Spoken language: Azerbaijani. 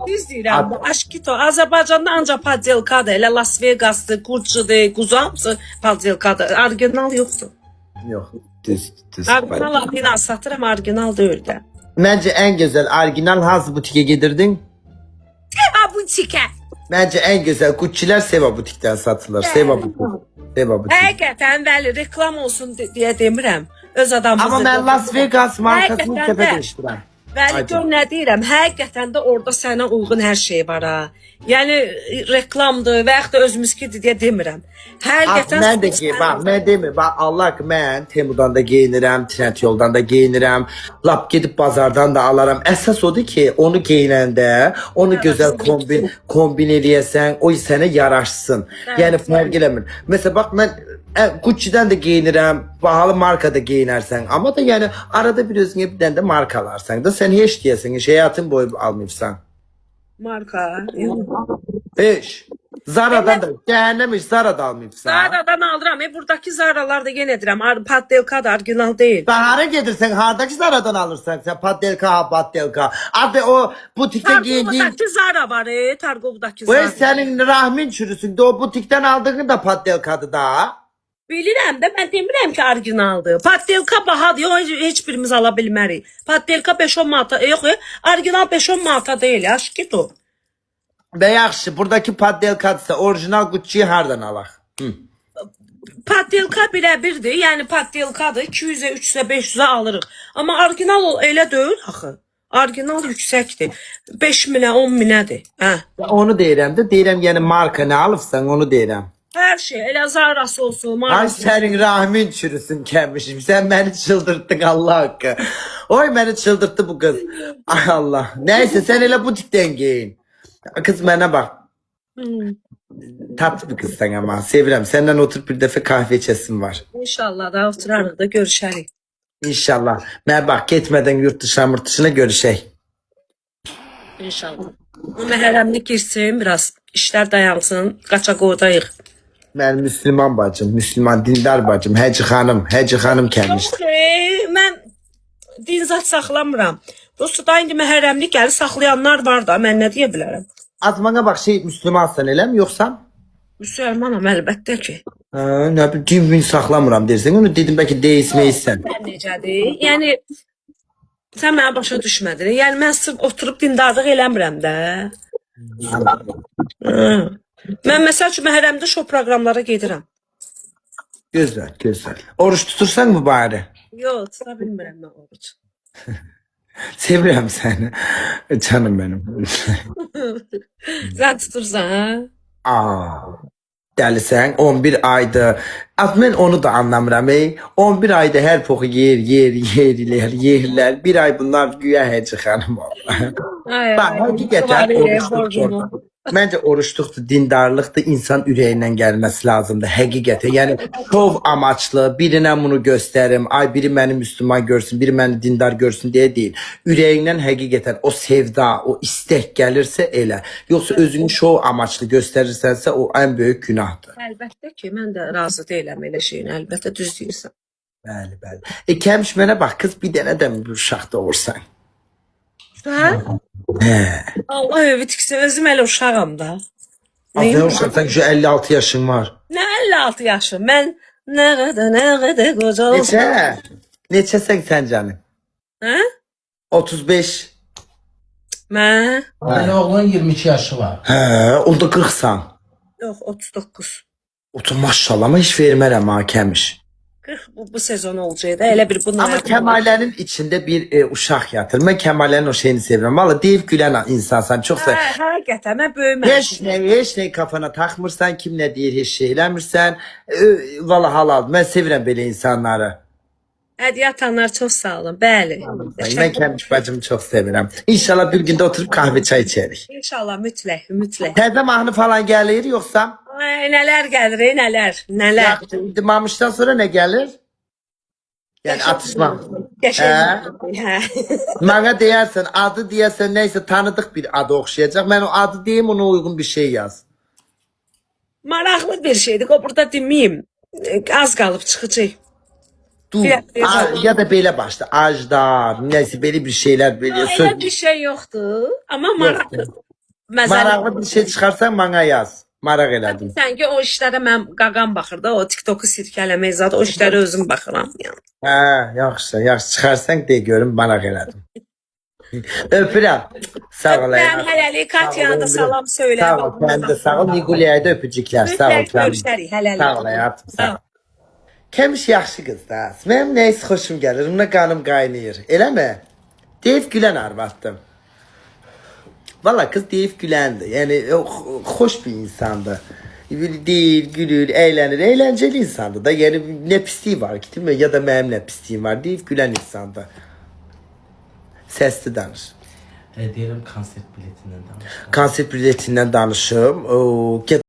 Düz deyirəm. Aşkito, Azərbaycanda ancaq Padelkadır. Elə Las Vegasdır, Gucci'dir, Quzamsı Padelkadır. Orijinal yoxdur. Yox, düz. Orijinal adıyla satırım, orijinal deyil də. Məncə ən gözəl orijinal hansı butikə gedirdin? Seva butikə. Məncə ən gözəl Gucci'lər Seva butikdən satılır. Seva butik. Həqiqətən bəli, reklam olsun deyə demirəm. Öz adamımızı. Amma mən Las Vegas markasını ilk dəfə dəyişdirəm. Bəli, gör nə deyirəm, həqiqətən də orada sənə uyğun hər şey var ha. Yəni reklamdır və yaxud da özümüzkidir deyə demirəm. Həqiqətən mən də ki, bax, mən demir, bax Allah ki, mən Temudan da geyinirəm, Trend yoldan da geyinirəm, lap gedib bazardan da alaram. Əsas odur ki, onu geyinəndə, onu gözəl kombin eləyəsən, o sənə yaraşsın. Yəni fərq eləmir. Məsələn, bax mən Gucci'dən də geyinirəm, bahalı markada geyinərsən, amma da yəni arada bir özünə bir dənə də marka alarsan da sən heç deyəsən, heç həyatın boyu almayıbsan. Marka. Heç. Zara'dan da, cəhənnəm heç Zara'da almayıbsan. Zara'dan alıram. Buradakı Zara'lar da yenə edirəm. Padelka da orijinal deyil. Hara gedirsən, hardakı Zara'dan alırsan sən, Padelka. Abi o butikdə giyindiyin... Targovdakı Zara var, Targovdakı Bu Zara. sənin rahmin çürüsün de o butikdən aldığın da Padelkadır da. Bilirəm də, mən demirəm ki, orijinaldır. Padelka bahadır, yox, heç birimiz ala bilmərik. Padelka 5-10 manata, yox, orijinal 5-10 manata deyil, aşkid o. Və yaxşı, buradakı Padelkadırsa orijinal Gucci'yi hardan alaq? Padelka birəbirdir, yəni Padelkadır, 200-ə, 300-ə, 500-ə alırıq. Amma orijinal elə deyil axı. Orijinal yüksəkdir. 5 minə, 10 minədir. Onu deyirəm də, deyirəm yəni marka nə alıbsan onu deyirəm. Hər şey, elə Zara'sı olsun, Ay sənin rahmin çürüsün kəmişim. Sən məni çıldırttın Allah haqqı. Oy məni çıldırttı bu qız. Ay Allah. Nəysə sən elə butikdən geyin. Kız mənə bax. Tatlı bir kızsan ama. Sevirəm. Səndən oturup bir dəfə kahve içəsim var. İnşallah da oturarıq da görüşərik. İnşallah. Mən bax getmədən yurt dışına görüşək. İnşallah. O məhərrəmlik girsin, biraz işlər dayansın, qaçaq oradayıq. Mən Müslüman bacım, Müslüman dindar bacım, Hacı xanım kəmiş. Mən din zat saxlamıram. Dostu da indi məhərrəmlik gəlir, saxlayanlar var da, mən nə deyə bilərəm? Azmana bax Müslümansan eləm, yoxsa? Müsəlmanam əlbəttə ki. Nə bir din saxlamıram dersən, onu dedim bəlkə deyisməysən. Necədir? Yəni sən mənə başa düşmədin. Yəni mən sırf oturub dindarlıq eləmirəm də. Mən məsəl üçün məhərrəmdə şou proqramlara gedirəm. Gözəl. Oruç tutursan mı bari? Yox, tuta bilmirəm mən oruç. Sevirəm səni. Canım mənim. Sən tutursan, ha? Dəlisən, 11 aydır. Mən onu da anlamıram. 11 ayda hər poxu yerlər. Bir ay bunlar güya Hacı xanım olur. Bax, həqiqətən oruçluqdur. Məncə oruçluqdur, dindarlıqdır, insan ürəyindən gəlməsi lazımdır. Həqiqətən, yəni şov amaçlı, birinə bunu göstərim, ay biri məni Müslüman görsün, biri məni dindar görsün deyə deyil. Ürəyindən həqiqətən o sevda, o istək gəlirsə elə. Yoxsa özünü şov amaçlı göstərirsənsə o ən böyük günahdır. Əlbəttə ki, mən də razı deyiləm elə şeyin, əlbəttə düz deyirsən. Bəli. Kəmiş mənə bax, qız bir dənə də bir uşaq doğursan. Hə? Allah övrü tiksin, özüm elə uşağım da. Nə uşaqsan ki, 56 yaşın var. Nə 56 yaşım, mən nə qədər qoca olsam. Neçəsən sən canım? Hə? 35. Mən? Mənim oğlun 22 yaşı var. Hə, onda 40-san. Yox, 39. Maşallah, ama heç vermərəm ha, Kəmiş. 40 bu sezon olacaqdı, elə bir bunlar. Ama Kemal'lerin içinde bir uşaq yatır. Mən Kemal'lerin o şeyini sevirəm. Valla deyib gülən insansan, çox sev. Həqiqətən, mən böyüməm. Heç nə kafana taxmırsan, kim nə deyir, heç şey eləmirsən. Valla halal, mən sevirəm belə insanları. Hədiyyə atanlar çox sağ olun, bəli. Mən Kəmiş bacımı çox sevirəm. İnşallah bir gündə oturup kahve çay içərik. İnşallah, mütləq. Təzə mahnı falan gəlir, yoxsa? Ay, nələr gəlir, nələr. Mamışdan sonra nə gəlir? Yəni atışma. Mənə deyərsən, adı deyərsən, neysə tanıdıq bir adı oxşayacaq. Mən o adı deyim, ona uyğun bir şey yaz. Maraqlı bir şeydir, o burada deməyim. Az qalıb çıxacaq. Dur, ya da belə başla. Ajdar, neyse belə bir şeyler belə Yok, söz. elə bir şey yoktu. Ama maraqlı. Yoxdur. Məzəli. Maraqlı bir şey çıxarsan bana yaz. Maraq elədim. Sən ki o işlərə mən qaqam baxır da, o TikToku sirkələmək zat, o işlərə özüm baxıram yəni. Hə, yaxşı, yaxşı çıxarsan de görüm maraq elədim. Öpürəm. Sağ ol. Mən hələlik Katyana da salam söylə. Sağ ol, mən də sağ ol. Nigulyaya da öpücüklər. Sağ ol. Mütləq görüşərik hələlik. Sağ ol həyatım, sağ ol. Kəmiş yaxşı qızdır. Mənim nəyisə xoşum gəlir. Ona qanım qaynayır. Eləmi? Deyib gülən arvaddım. Valla kız deyib güləndir. Yəni xoş bir insandır. Deyir, gülür, əylənir. Əyləncəli insandır da. Yəni nə pisliyi var ki, değil mi? Ya da mənim nə pisliyim var. Deyib gülən insandır. Səsli danış. Deyirəm konsert biletindən danışdım. Konsert biletindən danışım.